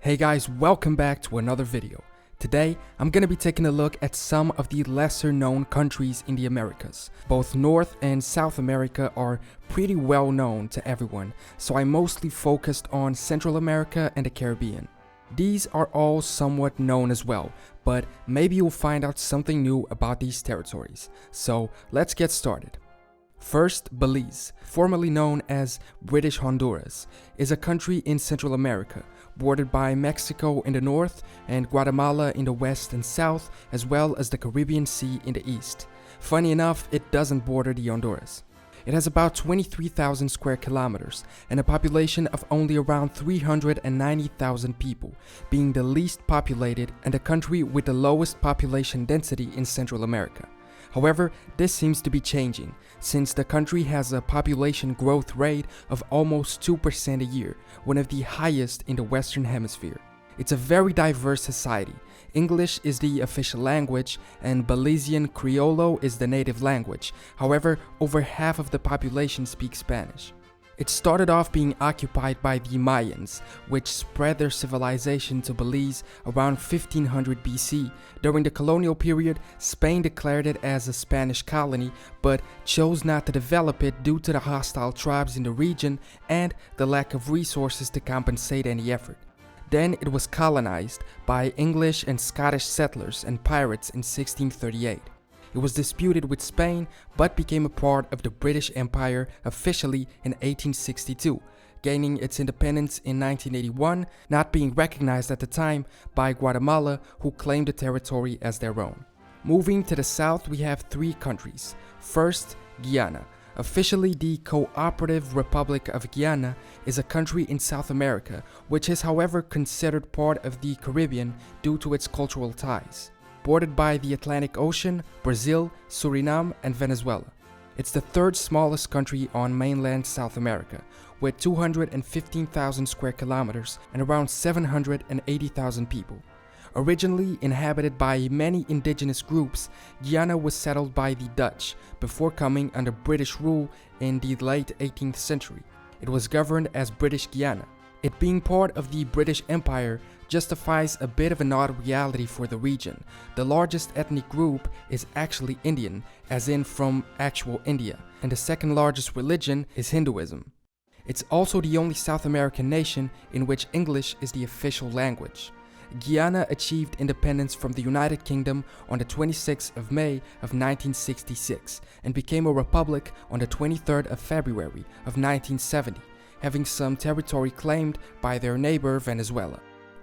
Hey guys, welcome back to another video. Today, I'm gonna be taking a look at some of the lesser known countries in the Americas. Both North and South America are pretty well known to everyone, so I mostly focused on Central America and the Caribbean. These are all somewhat known as well, but maybe you'll find out something new about these territories. So let's get started. First, Belize, formerly known as British Honduras, is a country in Central America, bordered by Mexico in the north and Guatemala in the west and south, as well as the Caribbean Sea in the east. Funny enough, it doesn't border the Honduras. It has about 23,000 square kilometers and a population of only around 390,000 people, being the least populated and the country with the lowest population density in Central America. However, this seems to be changing, since the country has a population growth rate of almost 2% a year, one of the highest in the Western Hemisphere. It's a very diverse society. English is the official language, and Belizean Criollo is the native language. However, over half of the population speaks Spanish. It started off being occupied by the Mayans, which spread their civilization to Belize around 1500 BC. During the colonial period, Spain declared it as a Spanish colony, but chose not to develop it due to the hostile tribes in the region and the lack of resources to compensate any effort. Then it was colonized by English and Scottish settlers and pirates in 1638. It was disputed with Spain, but became a part of the British Empire officially in 1862, gaining its independence in 1981, not being recognized at the time by Guatemala, who claimed the territory as their own. Moving to the south, we have three countries. First, Guyana. Officially, the Cooperative Republic of Guiana is a country in South America, which is however considered part of the Caribbean due to its cultural ties. Bordered by the Atlantic Ocean, Brazil, Suriname, and Venezuela. It's the third smallest country on mainland South America, with 215,000 square kilometers and around 780,000 people. Originally inhabited by many indigenous groups, Guyana was settled by the Dutch before coming under British rule in the late 18th century. It was governed as British Guiana. It being part of the British Empire justifies a bit of an odd reality for the region. The largest ethnic group is actually Indian, as in from actual India, and the second largest religion is Hinduism. It's also the only South American nation in which English is the official language. Guyana achieved independence from the United Kingdom on the 26th of May of 1966 and became a republic on the 23rd of February of 1970, having some territory claimed by their neighbor Venezuela.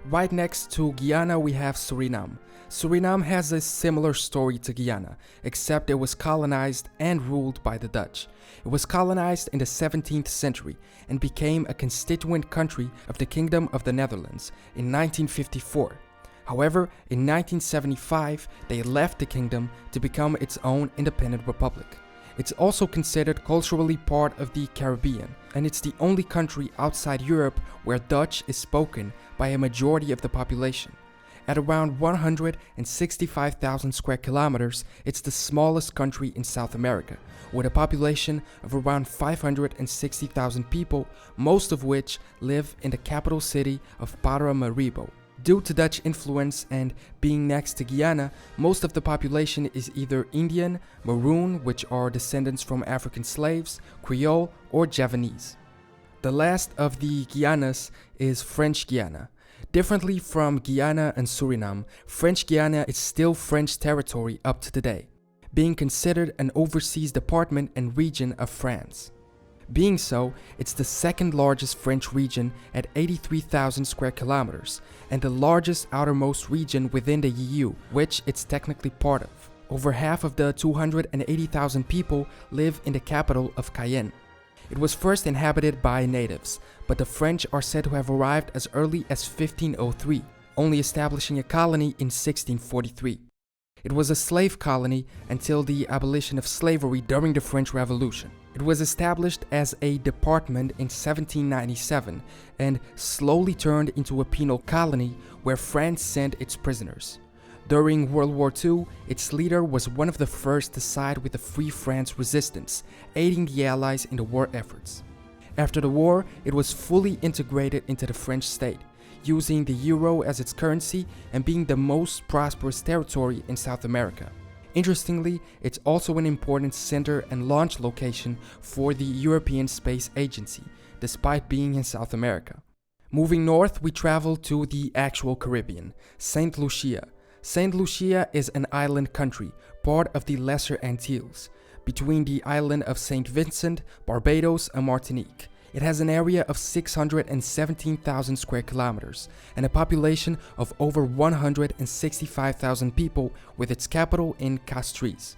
Right next to Guyana we have Suriname. Suriname has a similar story to Guyana, except it was colonized and ruled by the Dutch. It was colonized in the 17th century and became a constituent country of the Kingdom of the Netherlands in 1954. However, in 1975 they left the kingdom to become its own independent republic. It's also considered culturally part of the Caribbean, and it's the only country outside Europe where Dutch is spoken by a majority of the population. At around 165,000 square kilometers, it's the smallest country in South America, with a population of around 560,000 people, most of which live in the capital city of Paramaribo. Due to Dutch influence and being next to Guyana, most of the population is either Indian, Maroon, which are descendants from African slaves, Creole, or Javanese. The last of the Guianas is French Guiana. Differently from Guyana and Suriname, French Guiana is still French territory up to today, being considered an overseas department and region of France. Being so, it's the second largest French region at 83,000 square kilometers and the largest outermost region within the EU, which it's technically part of. Over half of the 280,000 people live in the capital of Cayman. It was first inhabited by natives, but the French are said to have arrived as early as 1503, only establishing a colony in 1643. It was a slave colony until the abolition of slavery during the French Revolution. It was established as a department in 1797 and slowly turned into a penal colony where France sent its prisoners. During World War II, its leader was one of the first to side with the Free France resistance, aiding the Allies in the war efforts. After the war, it was fully integrated into the French state, using the euro as its currency and being the most prosperous territory in South America. Interestingly, it's also an important center and launch location for the European Space Agency, despite being in South America. Moving north, we travel to the actual Caribbean, St. Lucia. St. Lucia is an island country, part of the Lesser Antilles, between the island of St. Vincent, Barbados, and Martinique. It has an area of 617,000 square kilometers and a population of over 165,000 people, with its capital in Castries.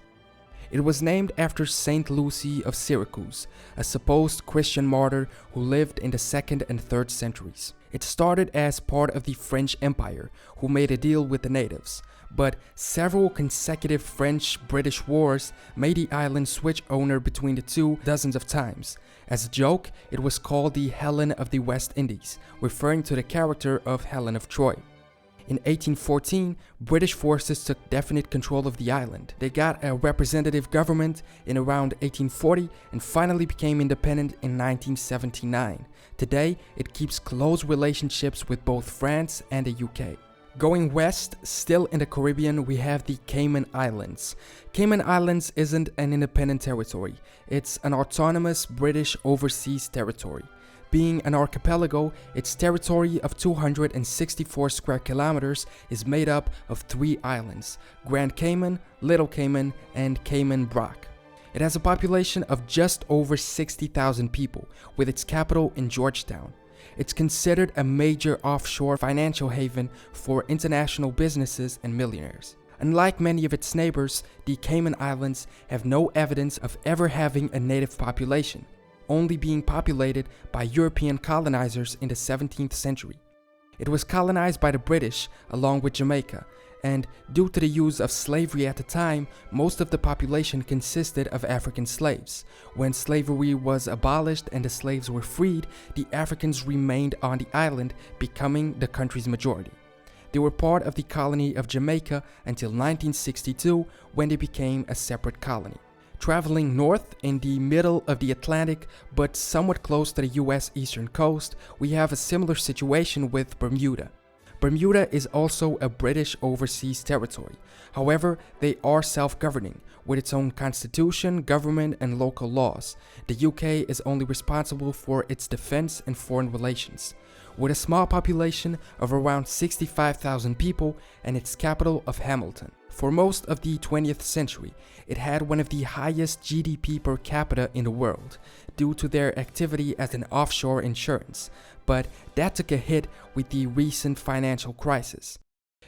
It was named after Saint Lucy of Syracuse, a supposed Christian martyr who lived in the 2nd and 3rd centuries. It started as part of the French Empire, who made a deal with the natives, but several consecutive French-British wars made the island switch owner between the two dozens of times. As a joke, it was called the Helen of the West Indies, referring to the character of Helen of Troy. In 1814, British forces took definite control of the island. They got a representative government in around 1840 and finally became independent in 1979. Today, it keeps close relationships with both France and the UK. Going west, still in the Caribbean, we have the Cayman Islands. Cayman Islands isn't an independent territory. It's an autonomous British overseas territory. Being an archipelago, its territory of 264 square kilometers is made up of 3 islands: Grand Cayman, Little Cayman, and Cayman Brac. It has a population of just over 60,000 people, with its capital in Georgetown. It's considered a major offshore financial haven for international businesses and millionaires. Unlike many of its neighbors, the Cayman Islands have no evidence of ever having a native population, only being populated by European colonizers in the 17th century. It was colonized by the British along with Jamaica, and due to the use of slavery at the time, most of the population consisted of African slaves. When slavery was abolished and the slaves were freed, the Africans remained on the island, becoming the country's majority. They were part of the colony of Jamaica until 1962, when they became a separate colony. Traveling north in the middle of the Atlantic, but somewhat close to the US eastern coast, we have a similar situation with Bermuda. Bermuda is also a British overseas territory. However, they are self-governing, with its own constitution, government, and local laws. The UK is only responsible for its defense and foreign relations. With a small population of around 65,000 people and its capital of Hamilton. For most of the 20th century, it had one of the highest GDP per capita in the world, due to their activity as an offshore insurance, but that took a hit with the recent financial crisis.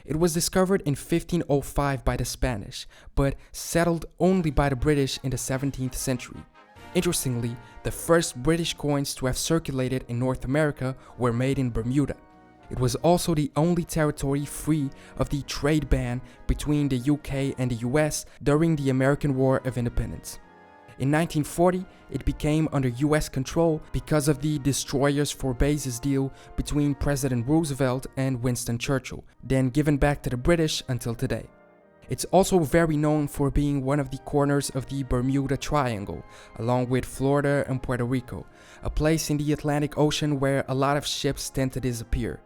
It was discovered in 1505 by the Spanish, but settled only by the British in the 17th century. Interestingly, the first British coins to have circulated in North America were made in Bermuda. It was also the only territory free of the trade ban between the UK and the US during the American War of Independence. In 1940, it became under US control because of the Destroyers for Bases deal between President Roosevelt and Winston Churchill, then given back to the British until today. It's also very known for being one of the corners of the Bermuda Triangle, along with Florida and Puerto Rico, a place in the Atlantic Ocean where a lot of ships tend to disappear.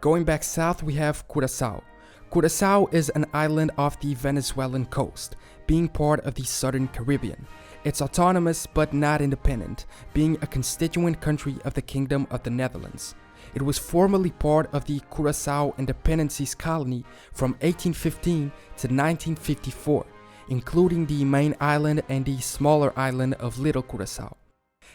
Going back south, we have Curaçao. Curaçao is an island off the Venezuelan coast, being part of the Southern Caribbean. It's autonomous but not independent, being a constituent country of the Kingdom of the Netherlands. It was formerly part of the Curaçao Independencies colony from 1815 to 1954, including the main island and the smaller island of Little Curaçao.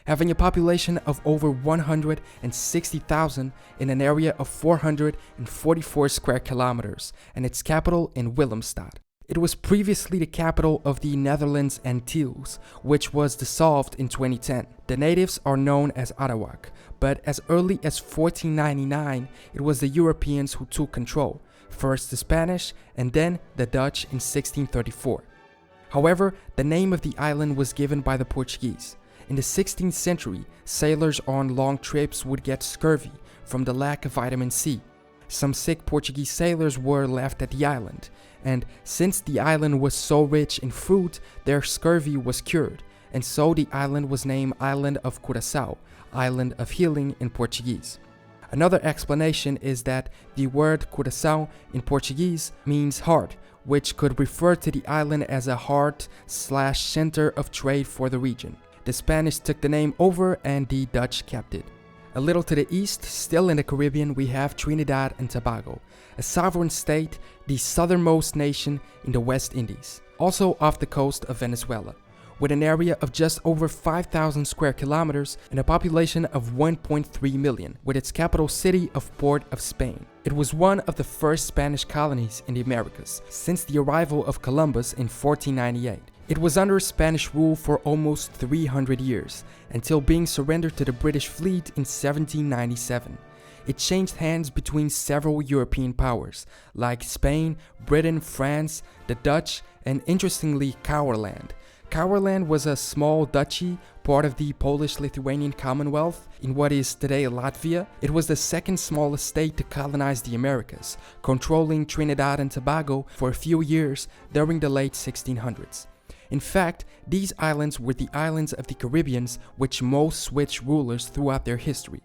Having a population of over 160,000 in an area of 444 square kilometers, and its capital in Willemstad. It was previously the capital of the Netherlands Antilles, which was dissolved in 2010. The natives are known as Arawak, but as early as 1499, it was the Europeans who took control, first the Spanish and then the Dutch in 1634. However, the name of the island was given by the Portuguese. In the 16th century, sailors on long trips would get scurvy from the lack of vitamin C. Some sick Portuguese sailors were left at the island, and since the island was so rich in fruit, their scurvy was cured, and so the island was named Island of Curaçao, Island of Healing in Portuguese. Another explanation is that the word Curaçao in Portuguese means heart, which could refer to the island as a heart/center of trade for the region. The Spanish took the name over and the Dutch kept it. A little to the east, still in the Caribbean, we have Trinidad and Tobago, a sovereign state, the southernmost nation in the West Indies, also off the coast of Venezuela, with an area of just over 5,000 square kilometers and a population of 1.3 million, with its capital city of Port of Spain. It was one of the first Spanish colonies in the Americas since the arrival of Columbus in 1498. It was under Spanish rule for almost 300 years, until being surrendered to the British fleet in 1797. It changed hands between several European powers, like Spain, Britain, France, the Dutch, and interestingly, Cauerland. Cauerland was a small duchy, part of the Polish-Lithuanian Commonwealth, in what is today Latvia. It was the second smallest state to colonize the Americas, controlling Trinidad and Tobago for a few years during the late 1600s. In fact, these islands were the islands of the Caribbean which most switched rulers throughout their history.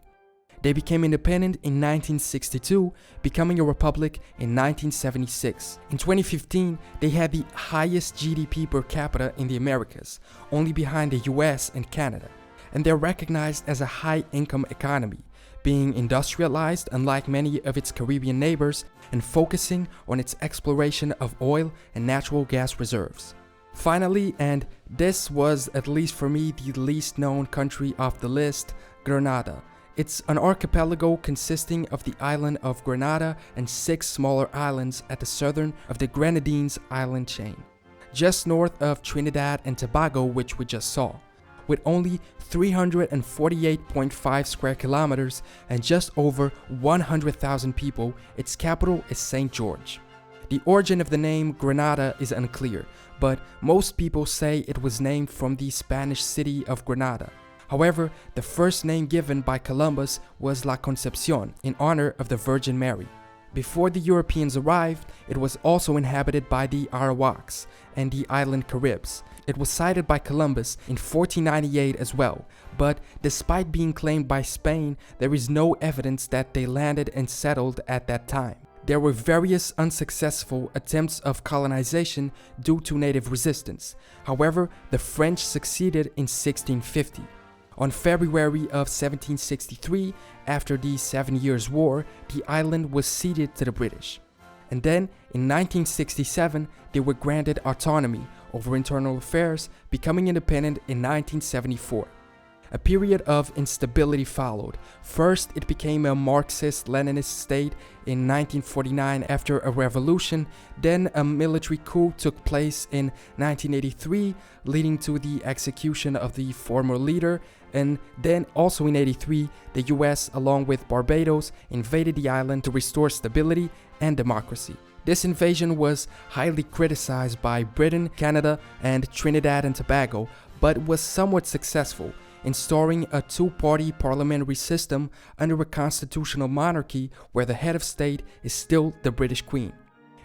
They became independent in 1962, becoming a republic in 1976. In 2015, they had the highest GDP per capita in the Americas, only behind the US and Canada. And they're recognized as a high-income economy, being industrialized unlike many of its Caribbean neighbors and focusing on its exploration of oil and natural gas reserves. Finally, and this was, at least for me, the least known country off the list, Grenada. It's an archipelago consisting of the island of Grenada and 6 smaller islands at the southern of the Grenadines island chain, just north of Trinidad and Tobago, which we just saw. With only 348.5 square kilometers and just over 100,000 people, its capital is St. George. The origin of the name Grenada is unclear, but most people say it was named from the Spanish city of Granada. However, the first name given by Columbus was La Concepcion, in honor of the Virgin Mary. Before the Europeans arrived, it was also inhabited by the Arawaks and the island Caribs. It was sighted by Columbus in 1498 as well, but despite being claimed by Spain, there is no evidence that they landed and settled at that time. There were various unsuccessful attempts of colonization due to native resistance. However, the French succeeded in 1650. On February of 1763, after the 7 Years' War, the island was ceded to the British. And then, in 1967, they were granted autonomy over internal affairs, becoming independent in 1974. A period of instability followed. First, it became a Marxist-Leninist state in 1949 after a revolution. Then a military coup took place in 1983, leading to the execution of the former leader. And then also in 1983, the US, along with Barbados, invaded the island to restore stability and democracy. This invasion was highly criticized by Britain, Canada, and Trinidad and Tobago, but was somewhat successful, instauring a two-party parliamentary system under a constitutional monarchy where the head of state is still the British Queen.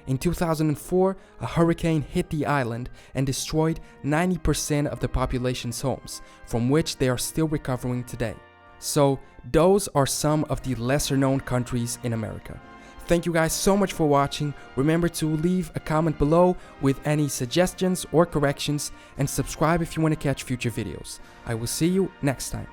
In 2004, a hurricane hit the island and destroyed 90% of the population's homes, from which they are still recovering today. So, those are some of the lesser-known countries in America. Thank you guys so much for watching. Remember to leave a comment below with any suggestions or corrections, and subscribe if you want to catch future videos. I will see you next time.